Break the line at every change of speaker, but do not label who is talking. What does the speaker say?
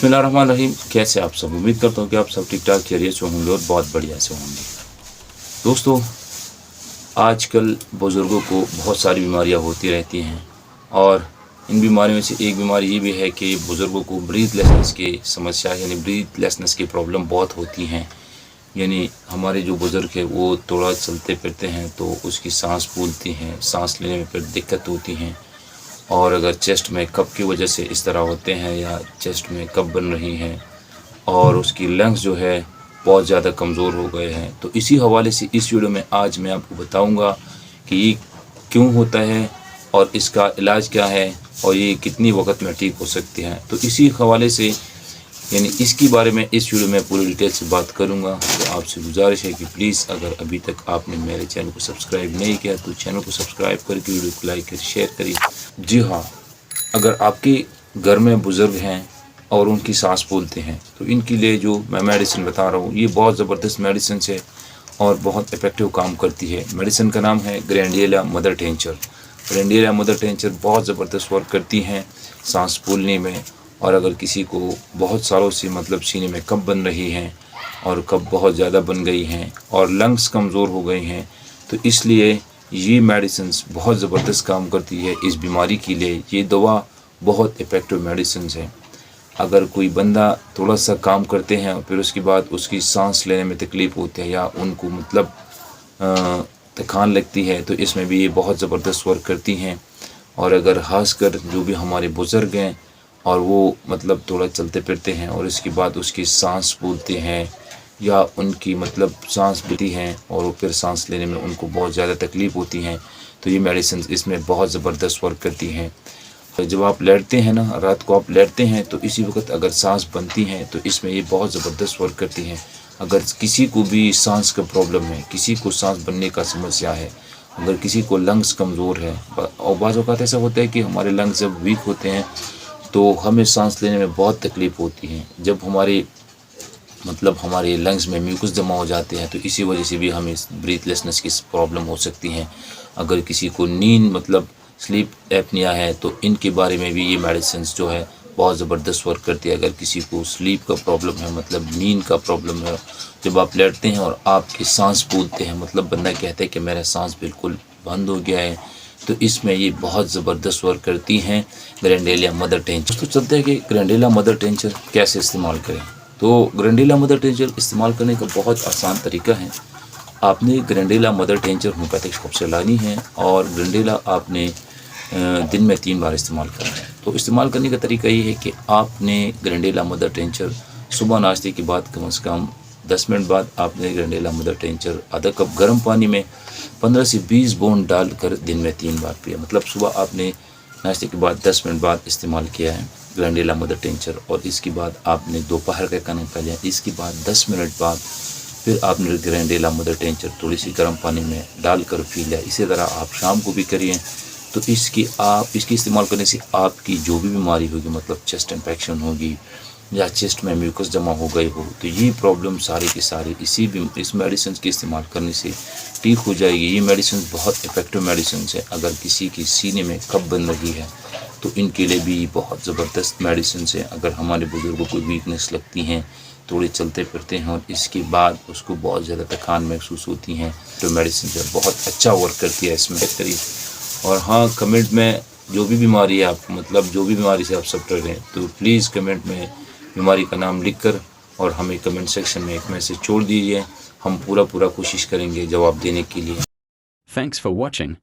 बिस्मिल्लाहिर्रहमानिर्रहीम। कैसे आप सब? उम्मीद करता हूँ कि आप सब ठीक ठाक खैरियत से होंगे और बहुत बढ़िया से होंगे। दोस्तों, आजकल बुज़ुर्गों को बहुत सारी बीमारियाँ होती रहती हैं और इन बीमारियों में से एक बीमारी ये भी है कि बुज़ुर्गों को ब्रीथलेसनेस की समस्या यानी ब्रीथलेसनेस की प्रॉब्लम बहुत होती हैं। यानी हमारे जो बुज़ुर्ग हैं वो थोड़ा चलते फिरते हैं तो उसकी सांस फूलती हैं, सांस लेने में फिर दिक्कत होती हैं। और अगर चेस्ट में कफ की वजह से इस तरह होते हैं या चेस्ट में कफ बन रही हैं और उसकी लंग्स जो है बहुत ज़्यादा कमज़ोर हो गए हैं, तो इसी हवाले से इस वीडियो में आज मैं आपको बताऊंगा कि ये क्यों होता है और इसका इलाज क्या है और ये कितनी वक्त में ठीक हो सकते हैं। तो इसी हवाले से यानी इसके बारे में इस वीडियो में पूरी डिटेल से बात करूंगा। तो आपसे गुजारिश है कि प्लीज़ अगर अभी तक आपने मेरे चैनल को सब्सक्राइब नहीं किया तो चैनल को सब्सक्राइब करके वीडियो को लाइक करिए, शेयर करिए। जी हाँ, अगर आपके घर में बुज़ुर्ग हैं और उनकी सांस फूलते हैं तो इनके लिए जो मैं मेडिसिन बता रहा हूँ ये बहुत ज़बरदस्त मेडिसिन है और बहुत इफ़ेक्टिव काम करती है। मेडिसिन का नाम है ग्रैंडियोला मदर टिंचर। ग्रैंडियोला मदर टिंचर बहुत ज़बरदस्त वर्क करती हैं सांस फूलने में। और अगर किसी को बहुत सालों से मतलब सीने में कफ बन रही हैं और कफ बहुत ज़्यादा बन गई हैं और लंग्स कमज़ोर हो गए हैं तो इसलिए ये मेडिसिन बहुत ज़बरदस्त काम करती है इस बीमारी के लिए। ये दवा बहुत इफ़ेक्टिव मेडिसिन है। अगर कोई बंदा थोड़ा सा काम करते हैं और फिर उसके बाद उसकी सांस लेने में तकलीफ़ होती है या उनको मतलब थकान लगती है तो इसमें भी ये बहुत ज़बरदस्त वर्क करती हैं। और अगर खासकर जो भी हमारे बुज़ुर्ग हैं और वो मतलब थोड़ा चलते फिरते हैं और इसके बाद उसकी सांस फूलते हैं या उनकी मतलब सांस लेती हैं और वो फिर सांस लेने में उनको बहुत ज़्यादा तकलीफ़ होती हैं तो ये मेडिसिन इसमें बहुत ज़बरदस्त वर्क करती हैं। जब आप लेटते हैं ना, रात को आप लेटते हैं तो इसी वक्त अगर सांस बनती हैं तो इसमें ये बहुत ज़बरदस्त वर्क करती हैं। अगर किसी को भी सांस का प्रॉब्लम है, किसी को सांस बनने का समस्या है, अगर किसी को लंग्स कमज़ोर है और बाज़ औक़ात ऐसा होता है कि हमारे लंग्स जब वीक होते हैं तो हमें सांस लेने में बहुत तकलीफ़ होती है। जब हमारे लंग्स में म्यूकस जमा हो जाते हैं तो इसी वजह से भी हमें ब्रीथलेसनेस की प्रॉब्लम हो सकती हैं। अगर किसी को नींद मतलब स्लीप एपनिया है तो इनके बारे में भी ये मेडिसिन जो है बहुत ज़बरदस्त वर्क करती है। अगर किसी को स्लीप का प्रॉब्लम है मतलब नींद का प्रॉब्लम है, जब आप लेटते हैं और आपकी सांस फूलते हैं मतलब बंदा कहता है कि मेरा सांस बिल्कुल बंद हो गया है, तो इसमें ये बहुत ज़बरदस्त वर्क करती हैं ग्रैंडियोला मदर टिंचर। तो चलते हैं कि ग्रैंडियोला मदर टिंचर कैसे इस्तेमाल करें। तो ग्रैंडियोला मदर टिंचर इस्तेमाल करने का बहुत आसान तरीका है। आपने ग्रैंडियोला मदर टिंचर होम्योपैथिक शॉप से लानी है और ग्रैंडियोला आपने दिन में 3 बार इस्तेमाल करना है। तो इस्तेमाल करने का तरीका ये है कि आपने ग्रैंडियोला मदर टिंचर सुबह नाश्ते के बाद कम से कम 10 मिनट बाद आपने ग्रैंडियोला मदर टिंचर आधा कप गर्म पानी में 15 से 20 बूंद डालकर दिन में 3 बार पिया। मतलब सुबह आपने नाश्ते के बाद 10 मिनट बाद इस्तेमाल किया है ग्रैंडियोला मदर टिंचर और इसके बाद आपने दोपहर का खाना खा लिया। इसके बाद 10 मिनट बाद फिर आपने ग्रैंडियोला मदर टिंचर थोड़ी सी गर्म पानी में डालकर पी लिया। इसी तरह आप शाम को भी करिए। तो इसकी इस्तेमाल करने से आपकी जो भी बीमारी होगी मतलब चेस्ट इन्फेक्शन होगी या चेस्ट में म्यूकस जमा हो गई हो तो ये प्रॉब्लम सारी की सारी इस मेडिसिन के इस्तेमाल करने से ठीक हो जाएगी। ये मेडिसिन बहुत इफ़ेक्टिव मेडिसिन है। अगर किसी की सीने में कफ बन रही है तो इनके लिए भी बहुत ज़बरदस्त मेडिसिन है। अगर हमारे बुज़ुर्गों को वीकनेस लगती हैं, थोड़े चलते फिरते हैं और इसके बाद उसको बहुत ज़्यादा थकान महसूस होती हैं तो मेडिसिन जो बहुत अच्छा वर्क करती है इसमें करिए। और हाँ, कमेंट में जो भी बीमारी है आप मतलब जो भी बीमारी से आप सफ़र रहे हैं तो प्लीज़ कमेंट में बीमारी का नाम लिखकर और हमें कमेंट सेक्शन में एक मैसेज छोड़ दीजिए। हम पूरा कोशिश करेंगे जवाब देने के लिए।
Thanks for watching.